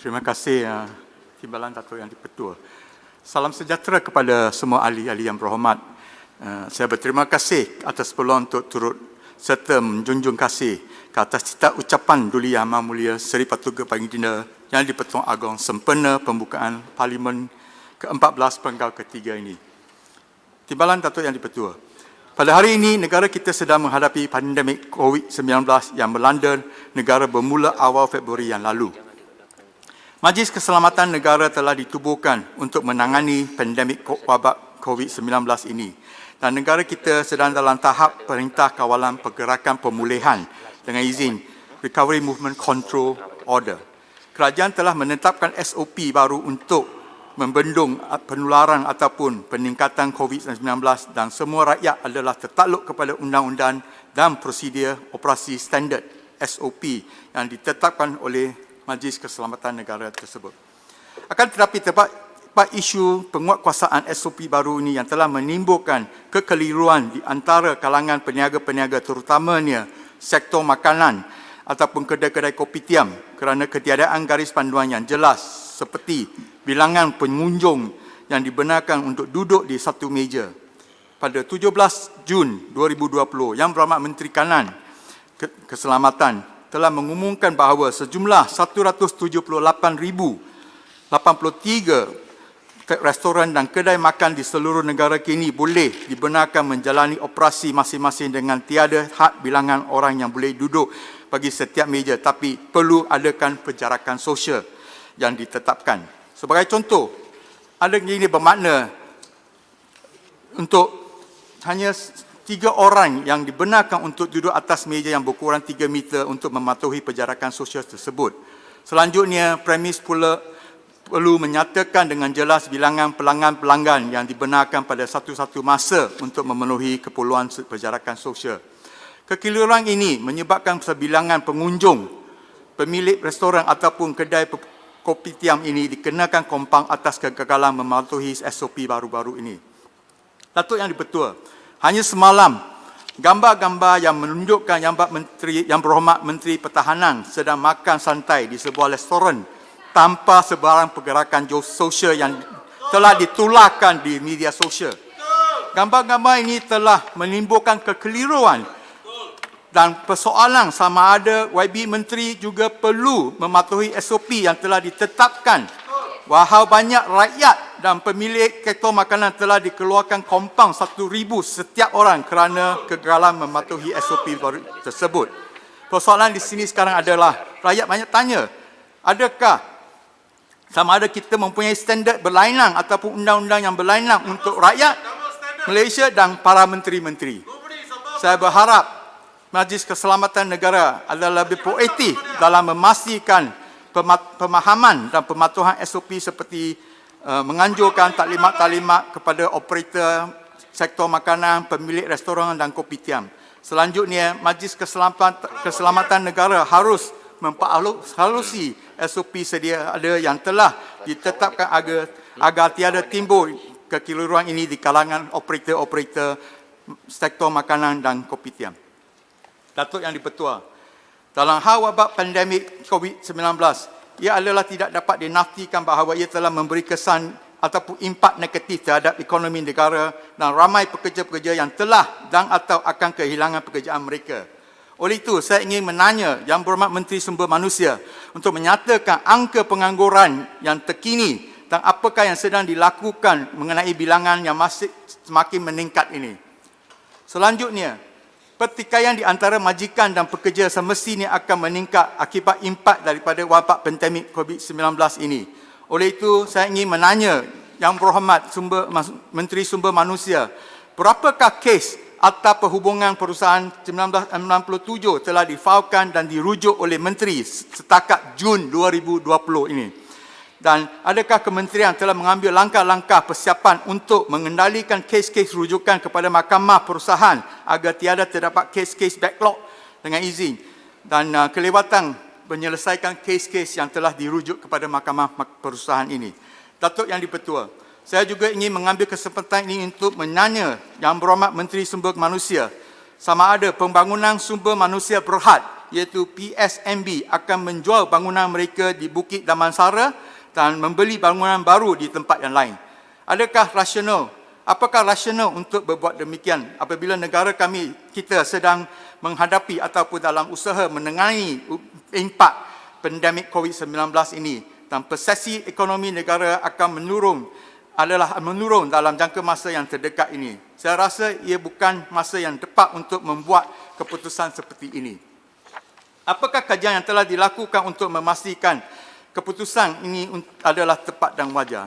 Terima kasih Timbalan Datuk Yang di-Pertua. Salam sejahtera kepada semua ahli-ahli yang berhormat. Saya berterima kasih atas peluang untuk turut serta menjunjung kasih ke atas cita ucapan Duli Yang Amat Mulia Seri Paduka Baginda Yang di-Pertuan Agong sempena pembukaan Parlimen ke-14 Penggal ketiga ini. Timbalan Datuk Yang di-Pertua. Pada hari ini, negara kita sedang menghadapi pandemik COVID-19 yang melanda negara bermula awal Februari yang lalu. Majlis Keselamatan Negara telah ditubuhkan untuk menangani pandemik wabak COVID-19 ini dan negara kita sedang dalam tahap Perintah Kawalan Pergerakan Pemulihan dengan izin Recovery Movement Control Order. Kerajaan telah menetapkan SOP baru untuk membendung penularan ataupun peningkatan COVID-19 dan semua rakyat adalah tertakluk kepada undang-undang dan prosedur operasi standard SOP yang ditetapkan oleh Majlis Keselamatan Negara tersebut. Akan tetapi terdapat isu penguatkuasaan SOP baru ini yang telah menimbulkan kekeliruan di antara kalangan peniaga-peniaga terutamanya sektor makanan ataupun kedai-kedai kopitiam kerana ketiadaan garis panduan yang jelas seperti bilangan pengunjung yang dibenarkan untuk duduk di satu meja. Pada 17 Jun 2020, Yang Berhormat Menteri Kanan Keselamatan telah mengumumkan bahawa sejumlah 178,083 restoran dan kedai makan di seluruh negara kini boleh dibenarkan menjalani operasi masing-masing dengan tiada had bilangan orang yang boleh duduk bagi setiap meja, tapi perlu adakan penjarakan sosial yang ditetapkan. Sebagai contoh, ada ini bermakna untuk hanya 3 orang yang dibenarkan untuk duduk atas meja yang berkurang 3 meter untuk mematuhi penjarakan sosial tersebut. Selanjutnya, premis pula perlu menyatakan dengan jelas bilangan pelanggan-pelanggan yang dibenarkan pada satu-satu masa untuk memenuhi keperluan penjarakan sosial. Kekeliruan ini menyebabkan sebilangan pengunjung, pemilik restoran ataupun kedai kopitiam ini dikenakan kompang atas kegagalan mematuhi SOP baru-baru ini. Datuk Yang di-Pertua, hanya semalam, gambar-gambar yang menunjukkan Yang Berhormat Menteri Pertahanan sedang makan santai di sebuah restoran tanpa sebarang pergerakan sosial yang telah ditularkan di media sosial. Gambar-gambar ini telah menimbulkan kekeliruan dan persoalan sama ada YB Menteri juga perlu mematuhi SOP yang telah ditetapkan. Wahai banyak rakyat dan pemilik sektor makanan telah dikeluarkan kompang 1,000 setiap orang kerana kegagalan mematuhi SOP tersebut. Persoalan di sini sekarang adalah rakyat banyak tanya, adakah sama ada kita mempunyai standard berlainan ataupun undang-undang yang berlainan untuk rakyat Malaysia dan para menteri-menteri. Saya berharap Majlis Keselamatan Negara adalah lebih proaktif dalam memastikan pemahaman dan pematuhan SOP seperti menganjurkan taklimat-taklimat kepada operator sektor makanan, pemilik restoran dan kopitiam. Selanjutnya, Majlis Keselamatan Negara harus memperhalusi SOP sedia ada yang telah ditetapkan agar tiada timbul kekeliruan ini di kalangan operator-operator sektor makanan dan kopitiam. Datuk Yang di-Pertua, dalam hal wabak pandemik COVID-19, ia adalah tidak dapat dinafikan bahawa ia telah memberi kesan ataupun impak negatif terhadap ekonomi negara dan ramai pekerja-pekerja yang telah dan atau akan kehilangan pekerjaan mereka. Oleh itu, saya ingin menanya Yang Berhormat Menteri Sumber Manusia untuk menyatakan angka pengangguran yang terkini dan apakah yang sedang dilakukan mengenai bilangan yang masih semakin meningkat ini. Selanjutnya, pertikaian di antara majikan dan pekerja semestinya akan meningkat akibat impak daripada wabak pandemik COVID-19 ini. Oleh itu, saya ingin menanya Yang Berhormat Menteri Sumber Manusia, berapakah kes Akta Perhubungan Perusahaan 1997 telah difailkan dan dirujuk oleh Menteri setakat Jun 2020 ini? Dan adakah kementerian telah mengambil langkah-langkah persiapan untuk mengendalikan kes-kes rujukan kepada Mahkamah Perusahaan agar tiada terdapat kes-kes backlog dengan izin dan kelewatan menyelesaikan kes-kes yang telah dirujuk kepada Mahkamah Perusahaan ini? Datuk Yang di-Pertua, saya juga ingin mengambil kesempatan ini untuk menanya Yang Berhormat Menteri Sumber Manusia sama ada pembangunan sumber manusia berhad iaitu PSMB akan menjual bangunan mereka di Bukit Damansara dan membeli bangunan baru di tempat yang lain. Adakah rasional? Apakah rasional untuk berbuat demikian apabila negara kita sedang menghadapi ataupun dalam usaha menangani impak pandemik COVID-19 ini, dan persepsi ekonomi negara akan menurun dalam jangka masa yang terdekat ini? Saya rasa ia bukan masa yang tepat untuk membuat keputusan seperti ini. Apakah kajian yang telah dilakukan untuk memastikan keputusan ini adalah tepat dan wajar?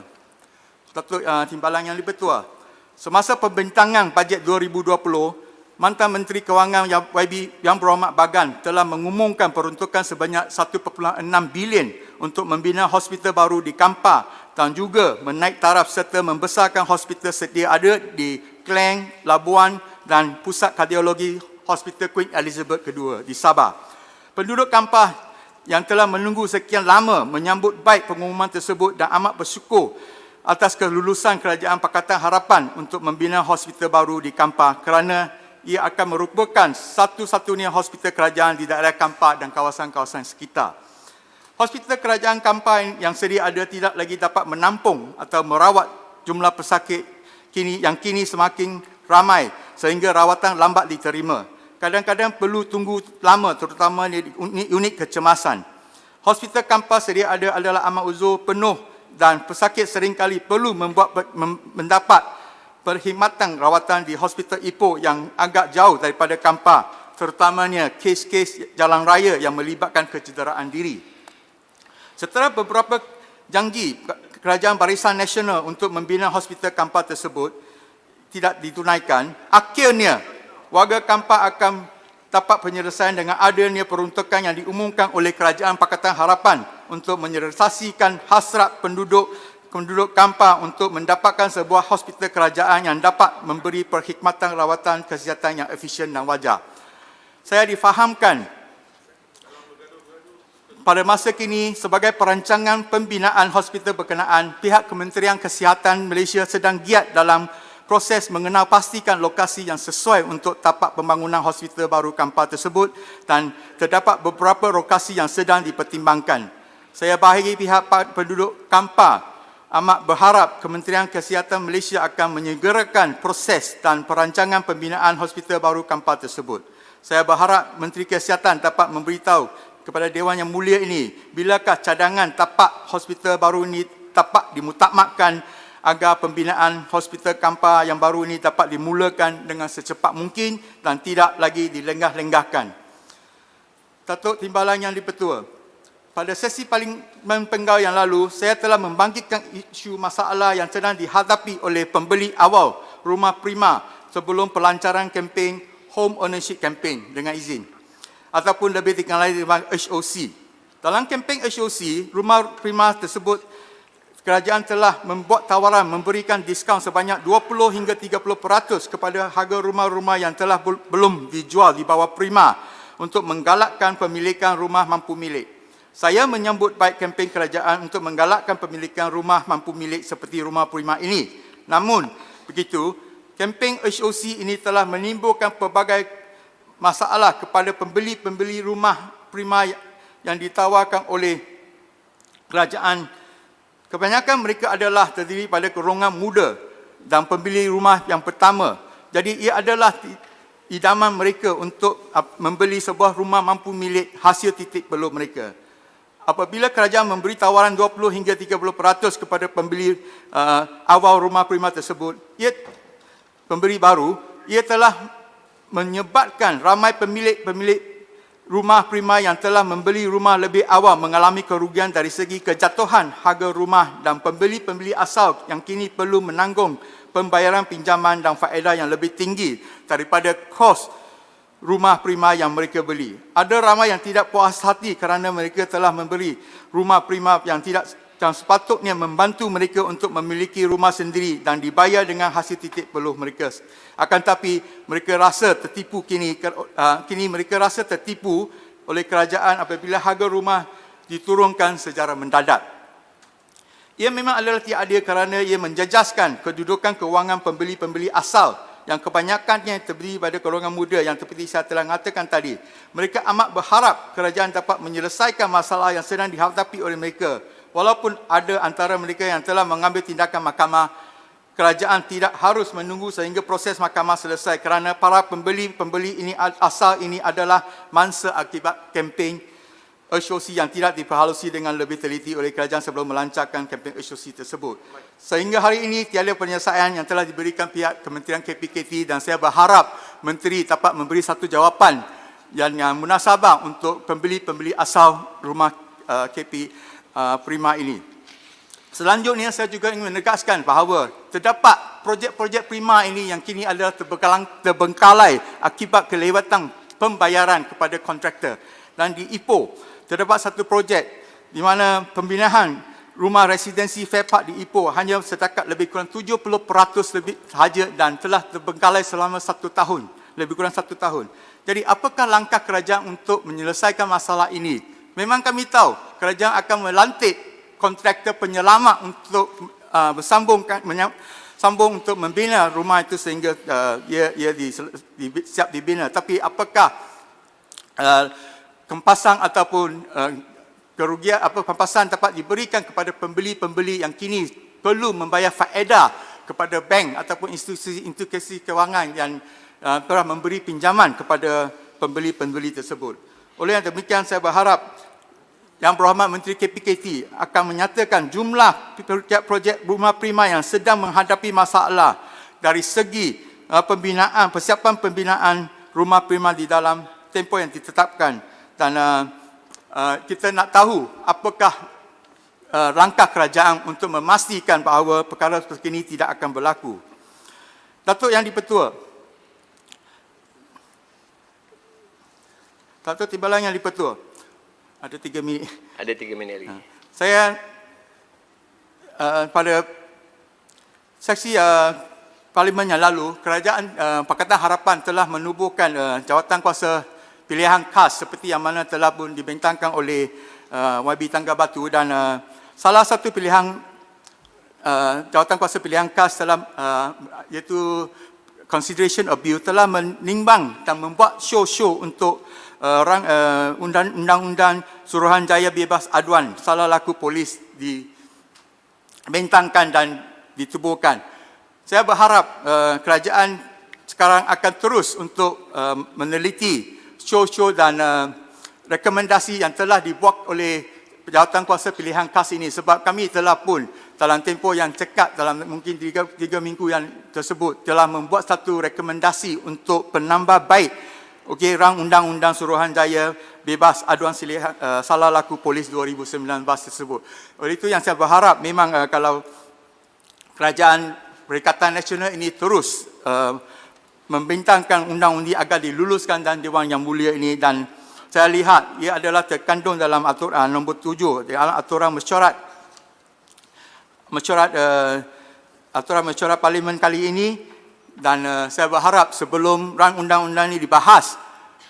Datuk Timbalan Yang Lebih-Tua, semasa pembintangan bajet 2020, mantan Menteri Kewangan YB Yang Berhormat Bagan telah mengumumkan peruntukan sebanyak 1.6 bilion untuk membina hospital baru di Kampar dan juga menaik taraf serta membesarkan hospital sedia ada di Klang, Labuan dan Pusat Kardiologi Hospital Queen Elizabeth II di Sabah. Penduduk Kampar yang telah menunggu sekian lama menyambut baik pengumuman tersebut dan amat bersyukur atas kelulusan Kerajaan Pakatan Harapan untuk membina hospital baru di Kampar kerana ia akan merupakan satu-satunya hospital kerajaan di daerah Kampar dan kawasan-kawasan sekitar. Hospital kerajaan Kampar yang sedia ada tidak lagi dapat menampung atau merawat jumlah pesakit yang kini semakin ramai sehingga rawatan lambat diterima. Kadang-kadang perlu tunggu lama terutama di unit kecemasan. Hospital Kampar sedia ada adalah amat uzur, penuh dan pesakit seringkali perlu mendapat perkhidmatan rawatan di Hospital Ipoh yang agak jauh daripada Kampar, terutamanya kes-kes jalan raya yang melibatkan kecederaan diri. Setelah beberapa janji Kerajaan Barisan Nasional untuk membina Hospital Kampar tersebut tidak ditunaikan, akhirnya warga Kampar akan dapat penyelesaian dengan adanya peruntukan yang diumumkan oleh Kerajaan Pakatan Harapan untuk menyelesaikan hasrat penduduk Kampar untuk mendapatkan sebuah hospital kerajaan yang dapat memberi perkhidmatan rawatan kesihatan yang efisien dan wajar. Saya difahamkan pada masa kini sebagai perancangan pembinaan hospital berkenaan, pihak Kementerian Kesihatan Malaysia sedang giat dalam proses mengenal pastikan lokasi yang sesuai untuk tapak pembangunan hospital baru Kampar tersebut dan terdapat beberapa lokasi yang sedang dipertimbangkan. Saya bagi pihak penduduk Kampar amat berharap Kementerian Kesihatan Malaysia akan menyegerakan proses dan perancangan pembinaan hospital baru Kampar tersebut. Saya berharap Menteri Kesihatan dapat memberitahu kepada Dewan Yang Mulia ini bilakah cadangan tapak hospital baru ini dapat dimutakmakkan agar pembinaan hospital Kampar yang baru ini dapat dimulakan dengan secepat mungkin dan tidak lagi dilenggah-lenggahkan. Datuk Timbalan Yang Lebih-Tua, pada sesi Parlimen Penggal yang lalu, saya telah membangkitkan isu masalah yang sedang dihadapi oleh pembeli awal rumah prima sebelum pelancaran kempen Home Ownership Campaign dengan izin, ataupun lebih dikenali dengan HOC. Dalam kempen HOC, rumah prima tersebut, kerajaan telah membuat tawaran memberikan diskaun sebanyak 20 hingga 30% kepada harga rumah-rumah yang telah belum dijual di bawah prima untuk menggalakkan pemilikan rumah mampu milik. Saya menyambut baik kempen kerajaan untuk menggalakkan pemilikan rumah mampu milik seperti rumah prima ini. Namun, begitu, kempen HOC ini telah menimbulkan pelbagai masalah kepada pembeli-pembeli rumah prima yang ditawarkan oleh kerajaan. Kebanyakan mereka adalah terdiri pada golongan muda dan pembeli rumah yang pertama. Jadi ia adalah idaman mereka untuk membeli sebuah rumah mampu milik hasil titik peluh mereka. Apabila kerajaan memberi tawaran 20 hingga 30% kepada pembeli awal rumah prima tersebut, pembeli baru, ia telah menyebabkan ramai pemilik rumah prima yang telah membeli rumah lebih awal mengalami kerugian dari segi kejatuhan harga rumah dan pembeli-pembeli asal yang kini perlu menanggung pembayaran pinjaman dan faedah yang lebih tinggi daripada kos rumah prima yang mereka beli. Ada ramai yang tidak puas hati kerana mereka telah membeli rumah prima yang sepatutnya membantu mereka untuk memiliki rumah sendiri dan dibayar dengan hasil titik peluh mereka. Akan tapi mereka rasa tertipu kini mereka rasa tertipu oleh kerajaan apabila harga rumah diturunkan secara mendadak. Ia memang adalah tiada kerana ia menjejaskan kedudukan kewangan pembeli-pembeli asal yang kebanyakannya terdiri pada golongan muda yang seperti saya telah mengatakan tadi. Mereka amat berharap kerajaan dapat menyelesaikan masalah yang sedang dihadapi oleh mereka. Walaupun ada antara mereka yang telah mengambil tindakan mahkamah, kerajaan tidak harus menunggu sehingga proses mahkamah selesai kerana para pembeli asal ini adalah mangsa akibat kempen HOC yang tidak diperhalusi dengan lebih teliti oleh kerajaan sebelum melancarkan kempen HOC tersebut. Sehingga hari ini tiada penyelesaian yang telah diberikan pihak Kementerian KPKT dan saya berharap Menteri dapat memberi satu jawapan yang munasabah untuk pembeli-pembeli asal rumah KP Prima ini. Selanjutnya saya juga ingin menegaskan bahawa terdapat projek-projek Prima ini yang kini adalah terbengkalai akibat kelewatan pembayaran kepada kontraktor. Dan di Ipoh terdapat satu projek di mana pembinaan rumah residensi Fair Park di Ipoh hanya setakat lebih kurang 70% lebih sahaja dan telah terbengkalai selama 1 tahun, lebih kurang 1 tahun. Jadi apakah langkah kerajaan untuk menyelesaikan masalah ini? Memang kami tahu kerajaan akan melantik kontraktor penyelamat untuk sambung untuk membina rumah itu sehingga ia siap dibina. Tapi apakah kempasan ataupun kerugian kempasan dapat diberikan kepada pembeli-pembeli yang kini perlu membayar faedah kepada bank ataupun institusi kewangan yang telah memberi pinjaman kepada pembeli-pembeli tersebut. Oleh yang demikian saya berharap Yang Berhormat Menteri KPKT akan menyatakan jumlah projek rumah prima yang sedang menghadapi masalah dari segi persiapan pembinaan rumah prima di dalam tempoh yang ditetapkan. Dan kita nak tahu apakah langkah kerajaan untuk memastikan bahawa perkara seperti ini tidak akan berlaku. Datuk Yang di-Pertua, Datuk Timbalan Yang di-Pertua, ada 3 minit. Ada 3 minit lagi. Saya pada sesi Parlimen yang lalu, kerajaan Pakatan Harapan telah menubuhkan jawatan kuasa pilihan khas seperti yang mana telah pun dibentangkan oleh YB Tangga Batu dan salah satu pilihan jawatan kuasa pilihan khas dalam iaitu Consideration of Bill telah menimbang dan membuat show untuk undang-undang Suruhanjaya Bebas Aduan salah laku polis dibentangkan dan ditubuhkan. Saya berharap kerajaan sekarang akan terus untuk meneliti show dan rekomendasi yang telah dibuat oleh jawatan kuasa pilihan khas ini sebab kami telah pun dalam tempoh yang cekat dalam mungkin 3 minggu yang tersebut telah membuat satu rekomendasi untuk penambah baik rang undang-undang Suruhanjaya Bebas Aduan salah laku polis 2019 tersebut. Oleh itu yang saya berharap memang kalau kerajaan Perikatan Nasional ini terus membentangkan undang-undang agar diluluskan dan Dewan Yang Mulia ini dan saya lihat ia adalah terkandung dalam aturan nombor 7 dalam aturan mesyuarat Parlimen kali ini dan saya berharap sebelum rang undang-undang ini dibahas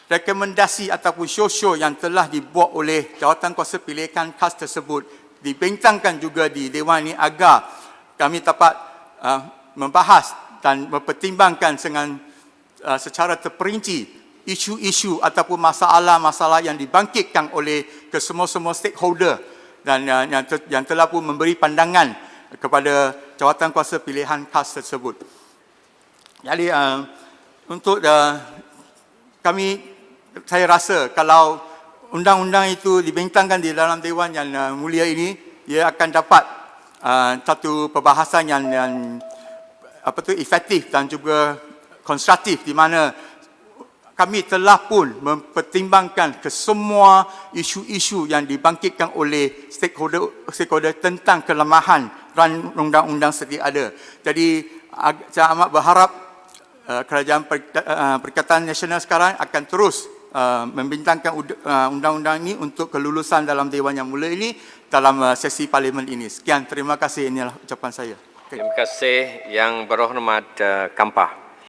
rekomendasi ataupun show yang telah dibuat oleh jawatan kuasa pilihan khas tersebut dibentangkan juga di Dewan ini agar kami dapat membahas dan mempertimbangkan dengan secara terperinci isu-isu ataupun masalah-masalah yang dibangkitkan oleh kesemua-semua stakeholder dan yang telah pun memberi pandangan kepada jawatan kuasa pilihan khas tersebut. Jadi untuk saya rasa kalau undang-undang itu dibentangkan di dalam Dewan Yang Mulia ini, ia akan dapat satu perbahasan yang efektif dan juga konstruktif di mana kami telah pun mempertimbangkan kesemua isu-isu yang dibangkitkan oleh stakeholder tentang kelemahan ran undang-undang sedia ada. Jadi saya amat berharap kerajaan Perikatan Nasional sekarang akan terus membentangkan undang-undang ini untuk kelulusan dalam Dewan Yang Mulia ini dalam sesi Parlimen ini. Sekian, terima kasih, inilah ucapan saya. Terima kasih Yang Berhormat Kampar.